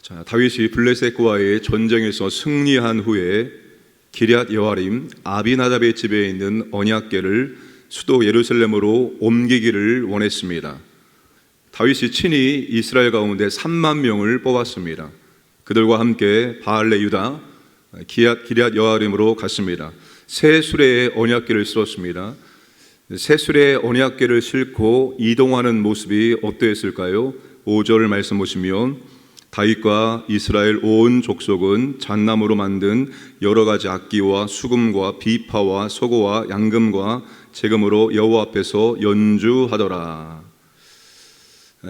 자, 다윗이 블레셋과의 전쟁에서 승리한 후에 기럇 여아림 아비나답의 집에 있는 언약궤를 수도 예루살렘으로 옮기기를 원했습니다. 다윗이 친히 이스라엘 가운데 3만 명을 뽑았습니다. 그들과 함께 바알레 유다 기럇 여아림으로 갔습니다. 새 수레에 언약궤를 실었습니다. 새 수레에 언약궤를 싣고 이동하는 모습이 어떠했을까요? 5절 말씀 보시면 다윗과 이스라엘 온 족속은 잣나무로 만든 여러 가지 악기와 수금과 비파와 소고와 양금과 제금으로 여호와 앞에서 연주하더라.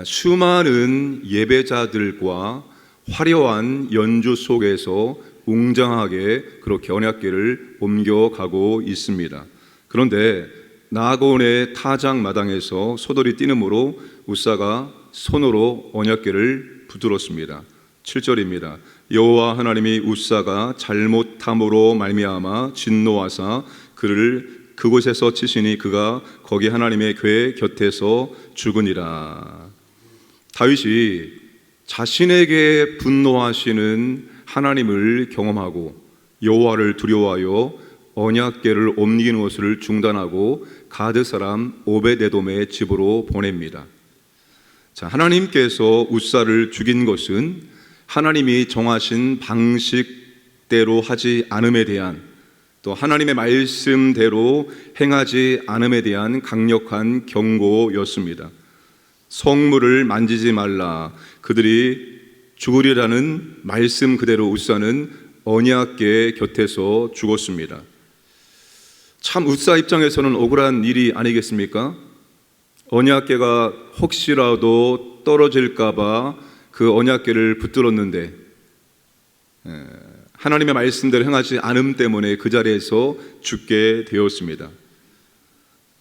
수많은 예배자들과 화려한 연주 속에서 웅장하게 그렇게 언약궤를 옮겨가고 있습니다. 그런데 나곤의 타작 마당에서 소돌이 뛰므로 우사가 손으로 언약궤를 붙들었습니다. 7절입니다. 여호와 하나님이 우사가 잘못함으로 말미암아 진노하사 그를 그곳에서 치시니 그가 거기 하나님의 궤 곁에서 죽으니라. 다윗이 자신에게 분노하시는 하나님을 경험하고 여호와를 두려워하여 언약궤를 옮기는 것을 중단하고 가드 사람 오벳에돔의 집으로 보냅니다. 자, 하나님께서 우사를 죽인 것은 하나님이 정하신 방식대로 하지 않음에 대한, 또 하나님의 말씀대로 행하지 않음에 대한 강력한 경고였습니다. 성물을 만지지 말라, 그들이 죽으리라는 말씀 그대로 우사는 언약궤 곁에서 죽었습니다. 참 우사 입장에서는 억울한 일이 아니겠습니까? 언약궤가 혹시라도 떨어질까봐 그 언약궤를 붙들었는데 하나님의 말씀대로 행하지 않음 때문에 그 자리에서 죽게 되었습니다.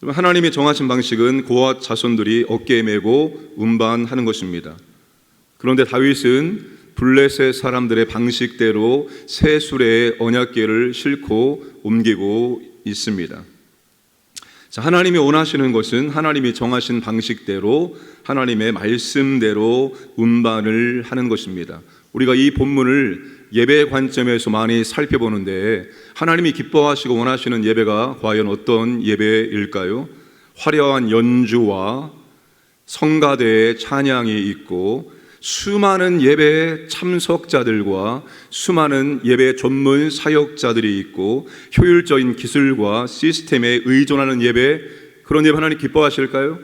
하나님이 정하신 방식은 고앗 자손들이 어깨에 메고 운반하는 것입니다. 그런데 다윗은 블레셋 사람들의 방식대로 새 수레에 언약궤를 싣고 옮기고 있습니다. 자, 하나님이 원하시는 것은 하나님이 정하신 방식대로 하나님의 말씀대로 운반을 하는 것입니다. 우리가 이 본문을 예배의 관점에서 많이 살펴보는데 하나님이 기뻐하시고 원하시는 예배가 과연 어떤 예배일까요? 화려한 연주와 성가대의 찬양이 있고 수많은 예배 참석자들과 수많은 예배 전문 사역자들이 있고 효율적인 기술과 시스템에 의존하는 예배, 그런 예배 하나님 기뻐하실까요?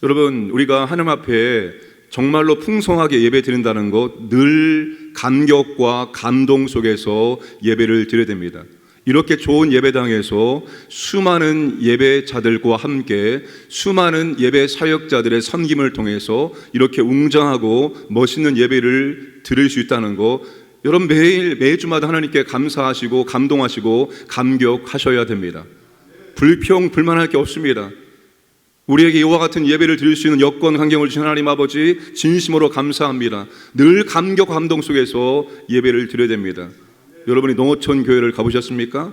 여러분, 우리가 하나님 앞에 정말로 풍성하게 예배 드린다는 것, 늘 감격과 감동 속에서 예배를 드려야 됩니다. 이렇게 좋은 예배당에서 수많은 예배자들과 함께 수많은 예배 사역자들의 섬김을 통해서 이렇게 웅장하고 멋있는 예배를 드릴 수 있다는 것, 여러분 매주마다 하나님께 감사하시고 감동하시고 감격하셔야 됩니다. 불평불만할 게 없습니다. 우리에게 이와 같은 예배를 드릴 수 있는 여건 환경을 주신 하나님 아버지 진심으로 감사합니다. 늘 감격 감동 속에서 예배를 드려야 됩니다. 여러분이 농어촌 교회를 가보셨습니까?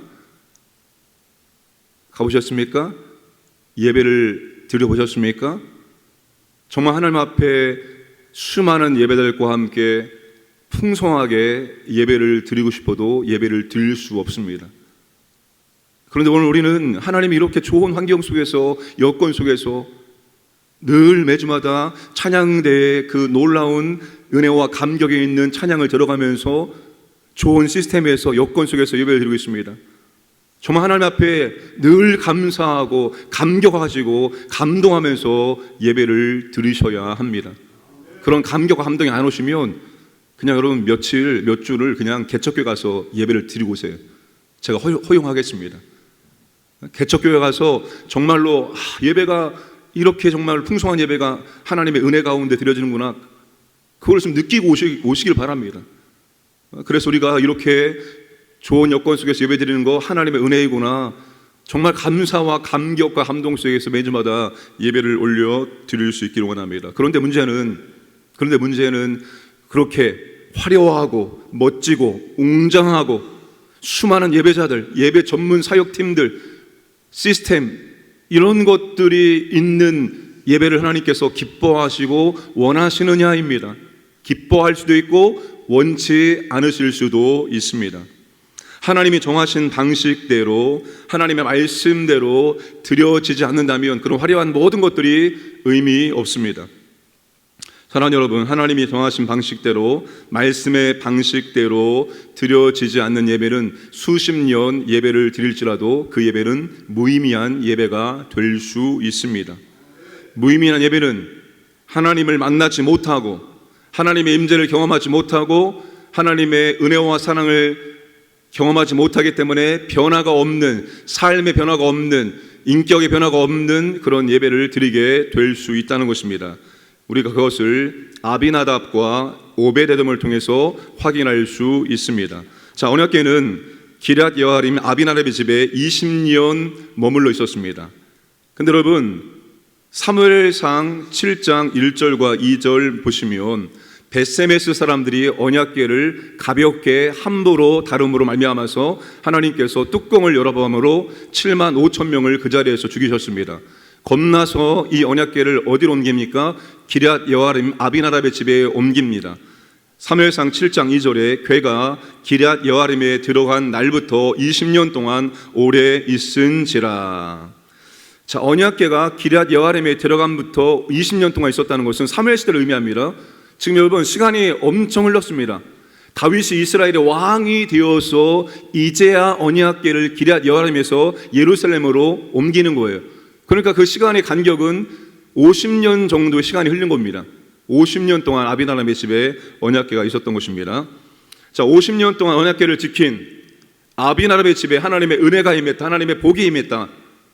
가보셨습니까? 예배를 드려보셨습니까? 정말 하나님 앞에 수많은 예배들과 함께 풍성하게 예배를 드리고 싶어도 예배를 드릴 수 없습니다. 그런데 오늘 우리는 하나님이 이렇게 좋은 환경 속에서, 여건 속에서 늘 매주마다 찬양대의 그 놀라운 은혜와 감격이 있는 찬양을 들어가면서 좋은 시스템에서 여건 속에서 예배를 드리고 있습니다. 정말 하나님 앞에 늘 감사하고 감격하시고 감동하면서 예배를 드리셔야 합니다. 그런 감격과 감동이 안 오시면 그냥 여러분 몇 주를 그냥 개척교회 가서 예배를 드리고 오세요. 제가 허용하겠습니다. 개척교회 가서 정말로 예배가 이렇게 정말 풍성한 예배가 하나님의 은혜 가운데 드려지는구나, 그걸 좀 느끼고 오시길 바랍니다. 그래서 우리가 이렇게 좋은 여건 속에서 예배드리는 거 하나님의 은혜이구나, 정말 감사와 감격과 감동 속에서 매주마다 예배를 올려 드릴 수 있기를 원합니다. 그런데 문제는 그렇게 화려하고 멋지고 웅장하고 수많은 예배자들, 예배 전문 사역팀들, 시스템, 이런 것들이 있는 예배를 하나님께서 기뻐하시고 원하시느냐입니다. 기뻐할 수도 있고 원치 않으실 수도 있습니다. 하나님이 정하신 방식대로, 하나님의 말씀대로 드려지지 않는다면 그런 화려한 모든 것들이 의미 없습니다. 사랑하는 여러분, 하나님이 정하신 방식대로, 말씀의 방식대로 드려지지 않는 예배는 수십 년 예배를 드릴지라도 그 예배는 무의미한 예배가 될 수 있습니다. 무의미한 예배는 하나님을 만나지 못하고, 하나님의 임재를 경험하지 못하고, 하나님의 은혜와 사랑을 경험하지 못하기 때문에 변화가 없는, 삶의 변화가 없는, 인격의 변화가 없는 그런 예배를 드리게 될 수 있다는 것입니다. 우리가 그것을 아비나답과 오베데돔을 통해서 확인할 수 있습니다. 자, 언약궤는 기럇 여아림 아비나답의 집에 20년 머물러 있었습니다. 근데 여러분, 사무엘상 7장 1절과 2절 보시면 벳세메스 사람들이 언약궤를 가볍게 함부로 다름으로 말미암아서 하나님께서 뚜껑을 열어봄으로 7만 5천 명을 그 자리에서 죽이셨습니다. 겁나서 이 언약궤를 어디로 옮깁니까? 기럇 여아림 아비나답의 집에 옮깁니다. 사무엘상 7장 2절에 궤가 기럇 여아림에 들어간 날부터 20년 동안 오래 있은지라. 자, 언약궤가 기럇 여아림에 들어간부터 20년 동안 있었다는 것은 사무엘 시대를 의미합니다. 지금 여러분, 시간이 엄청 흘렀습니다. 다윗이 이스라엘의 왕이 되어서 이제야 언약궤를 기럇 여아림에서 예루살렘으로 옮기는 거예요. 그러니까 그 시간의 간격은 50년 정도의 시간이 흘린 겁니다. 50년 동안 아비나답의 집에 언약궤가 있었던 것입니다. 자, 50년 동안 언약궤를 지킨 아비나답의 집에 하나님의 은혜가 임했다, 하나님의 복이 임했다,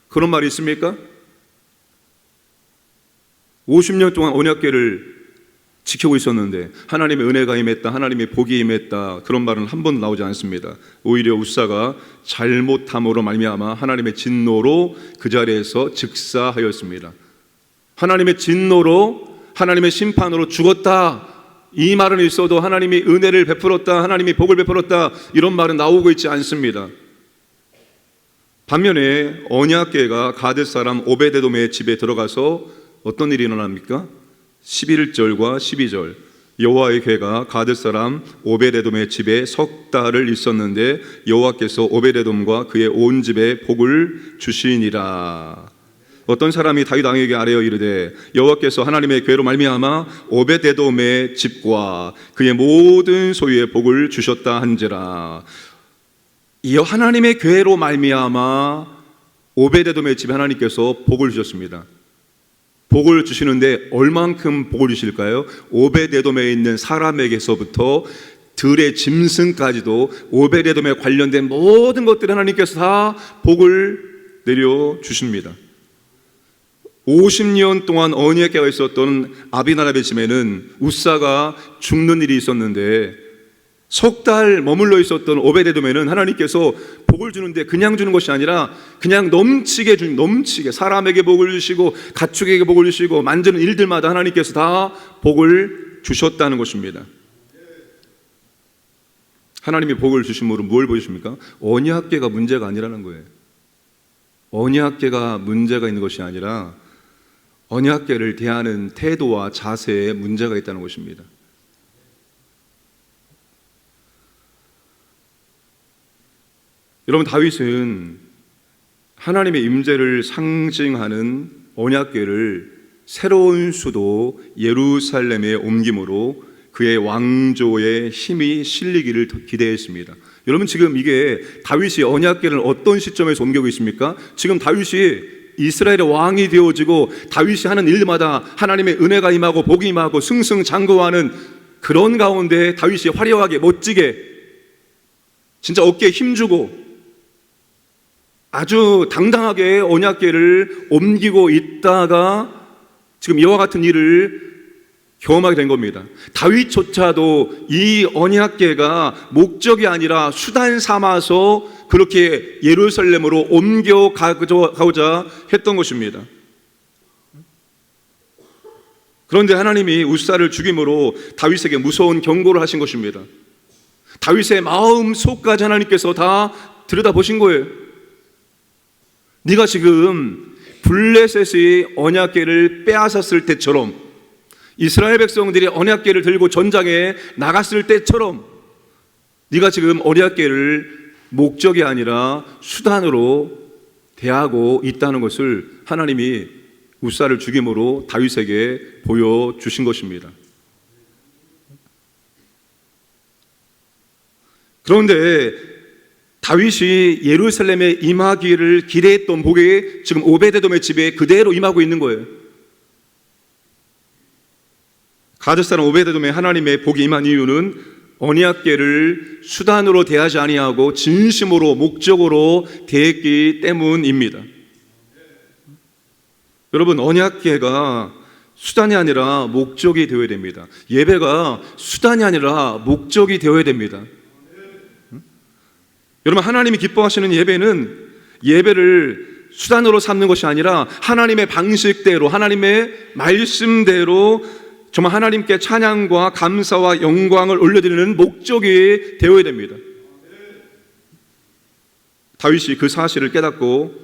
그런 말이 있습니까? 50년 동안 언약궤를 지키고 있었는데 하나님의 은혜가 임했다, 하나님의 복이 임했다, 그런 말은 한 번도 나오지 않습니다. 오히려 웃사가 잘못함으로 말미암아 하나님의 진노로 그 자리에서 즉사하였습니다. 하나님의 진노로, 하나님의 심판으로 죽었다, 이 말은 있어도 하나님이 은혜를 베풀었다, 하나님이 복을 베풀었다, 이런 말은 나오고 있지 않습니다. 반면에 언약궤가 가드 사람 오베데돔의 집에 들어가서 어떤 일이 일어납니까? 11절과 12절, 여호와의 궤가 가드 사람 오베데돔의 집에 석 달을 있었는데 여호와께서 오베데돔과 그의 온 집에 복을 주시니라. 어떤 사람이 다윗 왕에게 아뢰어 이르되 여호와께서 하나님의 궤로 말미암아 오베데돔의 집과 그의 모든 소유에 복을 주셨다 한지라. 이 하나님의 궤로 말미암아 오베데돔의 집에 하나님께서 복을 주셨습니다. 복을 주시는데 얼만큼 복을 주실까요? 오베데돔에 있는 사람에게서부터 들의 짐승까지도 오베데돔에 관련된 모든 것들 하나님께서 다 복을 내려 주십니다. 50년 동안 언약궤가 있었던 아비나답의 집에는 웃사가 죽는 일이 있었는데 석 달 머물러 있었던 오베데돔에는 하나님께서 복을 주는데 그냥 주는 것이 아니라 그냥 넘치게 사람에게 복을 주시고 가축에게 복을 주시고 만드는 일들마다 하나님께서 다 복을 주셨다는 것입니다. 하나님이 복을 주심으로 뭘 보여주십니까? 언약궤가 문제가 아니라는 거예요. 언약궤가 문제가 있는 것이 아니라 언약궤를 대하는 태도와 자세에 문제가 있다는 것입니다. 여러분, 다윗은 하나님의 임재를 상징하는 언약궤를 새로운 수도 예루살렘에 옮김으로 그의 왕조의 힘이 실리기를 기대했습니다. 여러분, 지금 이게 다윗이 언약궤를 어떤 시점에서 옮기고 있습니까? 지금 다윗이 이스라엘의 왕이 되어지고 다윗이 하는 일마다 하나님의 은혜가 임하고 복이 임하고 승승장구하는 그런 가운데 다윗이 화려하게 멋지게 진짜 어깨에 힘주고 아주 당당하게 언약궤를 옮기고 있다가 지금 이와 같은 일을 경험하게 된 겁니다. 다윗조차도 이 언약궤가 목적이 아니라 수단 삼아서 그렇게 예루살렘으로 옮겨가고자 했던 것입니다. 그런데 하나님이 웃사를 죽임으로 다윗에게 무서운 경고를 하신 것입니다. 다윗의 마음 속까지 하나님께서 다 들여다보신 거예요. 네가 지금 블레셋이 언약궤를 빼앗았을 때처럼 이스라엘 백성들이 언약궤를 들고 전장에 나갔을 때처럼 네가 지금 언약궤를 목적이 아니라 수단으로 대하고 있다는 것을 하나님이 우사를 죽임으로 다윗에게 보여주신 것입니다. 그런데 다윗이 예루살렘에 임하기를 기대했던 복이 지금 오베데돔의 집에 그대로 임하고 있는 거예요. 가드 사람 오베데돔에 하나님의 복이 임한 이유는 언약궤를 수단으로 대하지 아니하고 진심으로 목적으로 대했기 때문입니다. 여러분, 언약궤가 수단이 아니라 목적이 되어야 됩니다. 예배가 수단이 아니라 목적이 되어야 됩니다. 여러분, 하나님이 기뻐하시는 예배를 수단으로 삼는 것이 아니라 하나님의 방식대로, 하나님의 말씀대로 정말 하나님께 찬양과 감사와 영광을 올려드리는 목적이 되어야 됩니다. 다윗이 그 사실을 깨닫고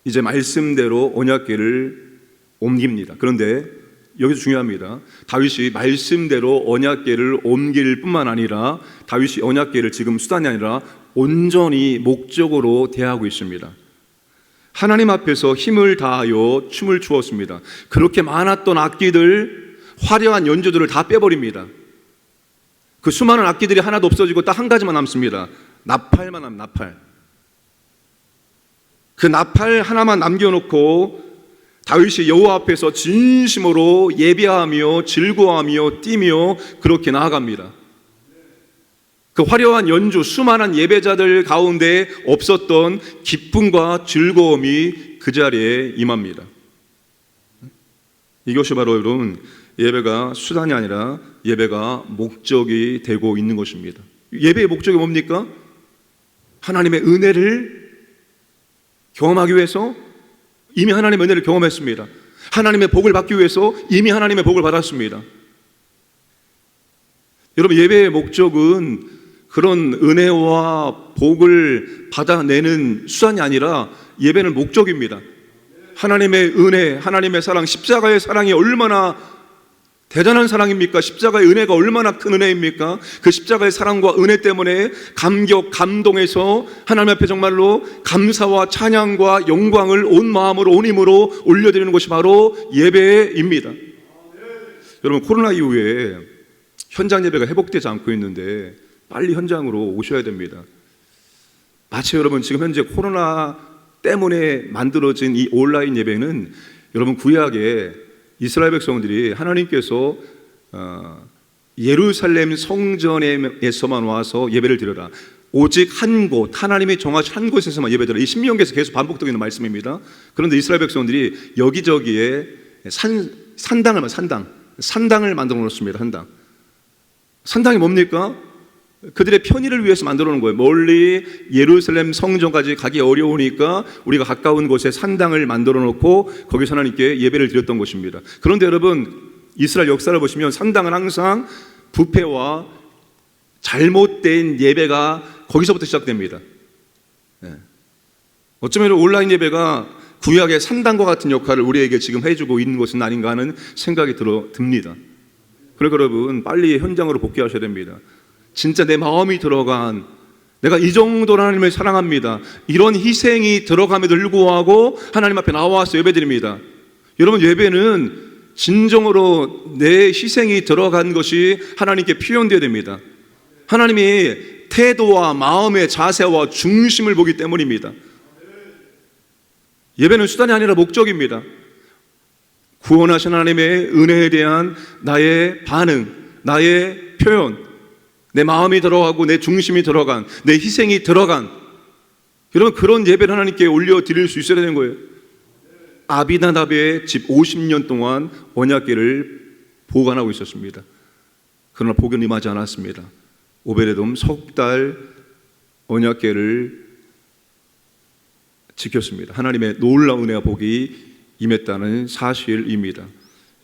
이제 말씀대로 언약궤를 옮깁니다. 그런데 여기서 중요합니다. 다윗이 말씀대로 언약궤를 옮길 뿐만 아니라 다윗이 언약궤를 지금 수단이 아니라 온전히 목적으로 대하고 있습니다. 하나님 앞에서 힘을 다하여 춤을 추었습니다. 그렇게 많았던 악기들, 화려한 연주들을 다 빼버립니다. 그 수많은 악기들이 하나도 없어지고 딱 한 가지만 남습니다. 나팔만 남습니다. 나팔. 그 나팔 하나만 남겨놓고 다윗이 여호와 앞에서 진심으로 예배하며 즐거워하며 뛰며 그렇게 나아갑니다. 그 화려한 연주, 수많은 예배자들 가운데 없었던 기쁨과 즐거움이 그 자리에 임합니다. 이것이 바로 여러분, 예배가 수단이 아니라 예배가 목적이 되고 있는 것입니다. 예배의 목적이 뭡니까? 하나님의 은혜를 경험하기 위해서 이미 하나님의 은혜를 경험했습니다. 하나님의 복을 받기 위해서 이미 하나님의 복을 받았습니다. 여러분, 예배의 목적은 그런 은혜와 복을 받아내는 수단이 아니라 예배는 목적입니다. 하나님의 은혜, 하나님의 사랑, 십자가의 사랑이 얼마나 대단한 사랑입니까? 십자가의 은혜가 얼마나 큰 은혜입니까? 그 십자가의 사랑과 은혜 때문에 감격, 감동해서 하나님 앞에 정말로 감사와 찬양과 영광을 온 마음으로 온 힘으로 올려드리는 것이 바로 예배입니다. 여러분, 코로나 이후에 현장 예배가 회복되지 않고 있는데 빨리 현장으로 오셔야 됩니다. 마치 여러분 지금 현재 코로나 때문에 만들어진 이 온라인 예배는 여러분 구약에 이스라엘 백성들이 하나님께서 예루살렘 성전에서만 와서 예배를 드려라, 오직 한 곳, 하나님이 정하신 한 곳에서만 예배드려라, 이 신명기에서 계속 반복되고 있는 말씀입니다. 그런데 이스라엘 백성들이 여기저기에 산당을 만들어 놓습니다. 산당이 뭡니까? 그들의 편의를 위해서 만들어 놓은 거예요. 멀리 예루살렘 성전까지 가기 어려우니까 우리가 가까운 곳에 산당을 만들어 놓고 거기서 하나님께 예배를 드렸던 것입니다. 그런데 여러분, 이스라엘 역사를 보시면 산당은 항상 부패와 잘못된 예배가 거기서부터 시작됩니다. 어쩌면 온라인 예배가 구약의 산당과 같은 역할을 우리에게 지금 해주고 있는 것은 아닌가 하는 생각이 듭니다. 그러니까 여러분, 빨리 현장으로 복귀하셔야 됩니다. 진짜 내 마음이 들어간, 내가 이 정도로 하나님을 사랑합니다, 이런 희생이 들어감에도 불구하고 하나님 앞에 나와서 예배드립니다. 여러분, 예배는 진정으로 내 희생이 들어간 것이 하나님께 표현되어야 됩니다. 하나님이 태도와 마음의 자세와 중심을 보기 때문입니다. 예배는 수단이 아니라 목적입니다. 구원하신 하나님의 은혜에 대한 나의 반응, 나의 표현, 내 마음이 들어가고 내 중심이 들어간, 내 희생이 들어간, 여러분 그런 예배를 하나님께 올려드릴 수 있어야 되는 거예요. 아비나답의 집 50년 동안 언약궤를 보관하고 있었습니다. 그러나 복은 임하지 않았습니다. 오베데돔 석 달 언약궤를 지켰습니다. 하나님의 놀라운 은혜와 복이 임했다는 사실입니다.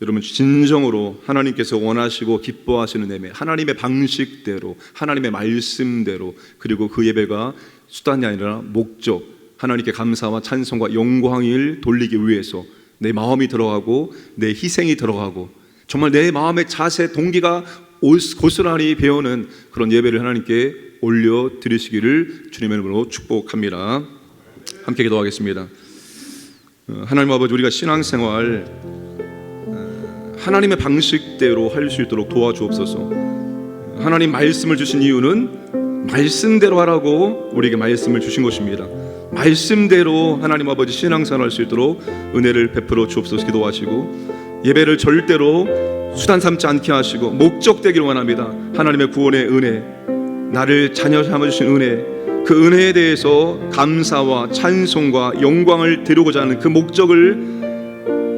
여러분, 진정으로 하나님께서 원하시고 기뻐하시는 예배, 하나님의 방식대로, 하나님의 말씀대로, 그리고 그 예배가 수단이 아니라 목적, 하나님께 감사와 찬송과 영광을 돌리기 위해서 내 마음이 들어가고 내 희생이 들어가고 정말 내 마음의 자세, 동기가 고스란히 배우는 그런 예배를 하나님께 올려드리시기를 주님의 이름으로 축복합니다. 함께 기도하겠습니다. 하나님 아버지, 우리가 신앙생활 하나님의 방식대로 할 수 있도록 도와주옵소서. 하나님 말씀을 주신 이유는 말씀대로 하라고 우리에게 말씀을 주신 것입니다. 말씀대로 하나님 아버지 신앙생활 할 수 있도록 은혜를 베풀어 주옵소서. 기도하시고 예배를 절대로 수단 삼지 않게 하시고 목적 되기를 원합니다. 하나님의 구원의 은혜, 나를 자녀 삼아주신 은혜, 그 은혜에 대해서 감사와 찬송과 영광을 드리고자 하는 그 목적을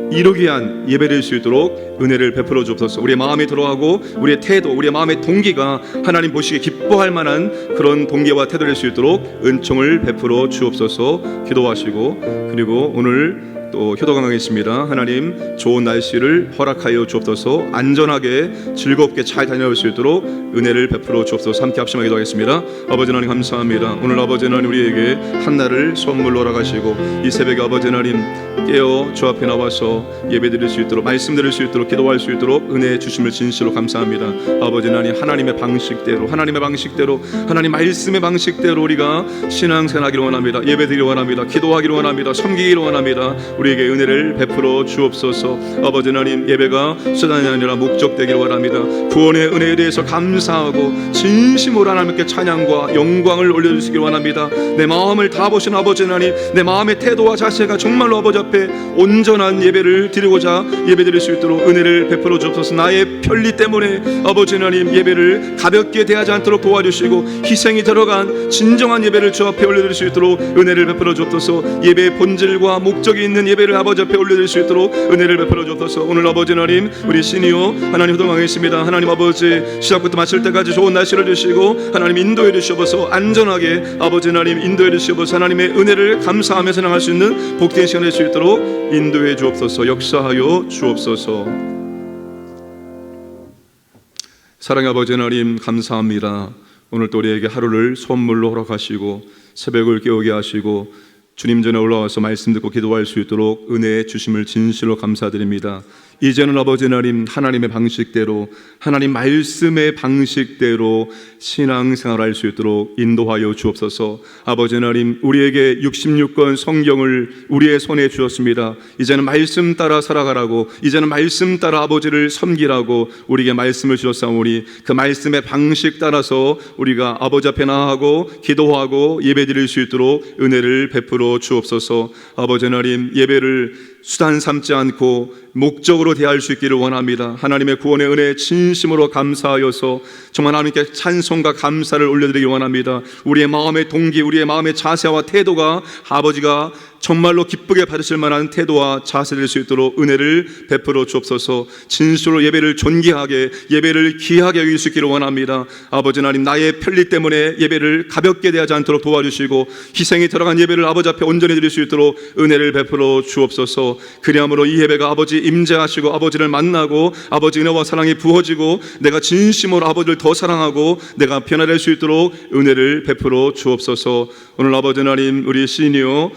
이루기 위한 예배를 드릴 수 있도록 은혜를 베풀어 주옵소서. 우리의 마음이 들어가고 우리의 태도, 우리의 마음의 동기가 하나님 보시기에 기뻐할 만한 그런 동기와 태도를 될 수 있도록 은총을 베풀어 주옵소서. 기도하시고, 그리고 오늘 또 효도강강했습니다. 하나님 좋은 날씨를 허락하여 주옵소서. 안전하게 즐겁게 잘 다녀올 수 있도록 은혜를 베풀어 주옵소서. 함께 합심하게 기도하겠습니다. 아버지 하나님 감사합니다. 오늘 아버지 하나님 우리에게 한날을 선물로 허락하시고 이 새벽에 아버지 하나님 깨어 주 앞에 나와서 예배드릴 수 있도록, 말씀드릴 수 있도록, 기도할 수 있도록 은혜 주심을 진실로 감사합니다. 아버지 하나님, 하나님의 방식대로, 하나님의 방식대로, 하나님 말씀의 방식대로 우리가 신앙생활하기를 원합니다. 예배드리기를 원합니다. 기도하기를 원합니다. 섬기기를 원합니다. 우리에게 은혜를 베풀어 주옵소서. 아버지 하나님, 예배가 수단이 아니라 목적 되기를 원합니다. 구원의 은혜에 대해서 감사하고 진심으로 하나님께 찬양과 영광을 올려주시길 원합니다. 내 마음을 다 보신 아버지 하나님, 내 마음의 태도와 자세가 정말로 아버지 앞에 온전한 예배를 드리고자 예배드릴 수 있도록 은혜를 베풀어 주옵소서. 나의 편리 때문에 아버지 하나님 예배를 가볍게 대하지 않도록 도와주시고 희생이 들어간 진정한 예배를 주 앞에 올려드릴 수 있도록 은혜를 베풀어 주옵소서. 예배의 본질과 목적이 있는 예배를 아버지 앞에 올려드릴 수 있도록 은혜를 베풀어 주옵소서. 오늘 아버지 하나님 우리 시니어 하나님 호동하겠습니다. 하나님 아버지 시작부터 마칠 때까지 좋은 날씨를 주시고 하나님 인도해 주시옵소서. 안전하게 아버지 하나님 인도해 주시옵소서. 하나님의 은혜를 감사하면서 나갈 수 있는 복된 시간 될 수 있도록 인도해 주옵소서. 역사하여 주옵소서. 사랑의 아버지 하나님 감사합니다. 오늘 또 우리에게 하루를 선물로 허락하시고 새벽을 깨우게 하시고 주님 전에 올라와서 말씀 듣고 기도할 수 있도록 은혜 주심을 진실로 감사드립니다. 이제는 아버지 하나님, 하나님의 방식대로, 하나님 말씀의 방식대로 신앙생활할 수 있도록 인도하여 주옵소서. 아버지 하나님, 우리에게 66권 성경을 우리의 손에 주었습니다. 이제는 말씀 따라 살아가라고, 이제는 말씀 따라 아버지를 섬기라고 우리에게 말씀을 주셨사오니 그 말씀의 방식 따라서 우리가 아버지 앞에 나아가고 기도하고 예배드릴 수 있도록 은혜를 베풀어 주옵소서. 아버지 하나님, 예배를 수단 삼지 않고 목적으로 대할 수 있기를 원합니다. 하나님의 구원의 은혜에 진심으로 감사하여서 정말 하나님께 찬송과 감사를 올려드리기 원합니다. 우리의 마음의 동기, 우리의 마음의 자세와 태도가 아버지가 정말로 기쁘게 받으실 만한 태도와 자세를 될 수 있도록 은혜를 베풀어 주옵소서. 진실로 예배를 존귀하게, 예배를 귀하게 여길 수 있기를 원합니다. 아버지 하나님, 나의 편리 때문에 예배를 가볍게 대하지 않도록 도와주시고 희생이 들어간 예배를 아버지 앞에 온전히 드릴 수 있도록 은혜를 베풀어 주옵소서. 그리함으로 이 예배가 아버지 임재하시고 아버지를 만나고 아버지 은혜와 사랑이 부어지고 내가 진심으로 아버지를 더 사랑하고 내가 변화될 수 있도록 은혜를 베풀어 주옵소서. 오늘 아버지 하나님, 우리 시니어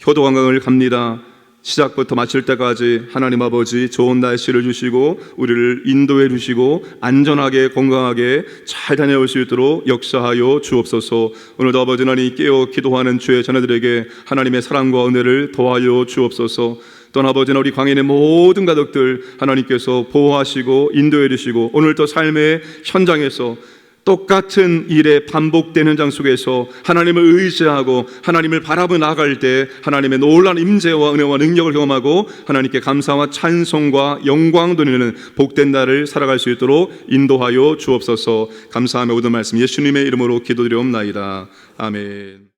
효도관광을 갑니다. 시작부터 마칠 때까지 하나님 아버지 좋은 날씨를 주시고 우리를 인도해 주시고 안전하게 건강하게 잘 다녀올 수 있도록 역사하여 주옵소서. 오늘도 아버지 하나님 깨어 기도하는 주의 자녀들에게 하나님의 사랑과 은혜를 더하여 주옵소서. 또한 아버지는 우리 광인의 모든 가족들 하나님께서 보호하시고 인도해 주시고 오늘도 삶의 현장에서 똑같은 일에 반복되는 현장 속에서 하나님을 의지하고 하나님을 바라보며 나아갈 때 하나님의 놀라운 임재와 은혜와 능력을 경험하고 하나님께 감사와 찬송과 영광 돌리는 복된 날을 살아갈 수 있도록 인도하여 주옵소서. 감사하며 모든 말씀 예수님의 이름으로 기도드리옵나이다. 아멘.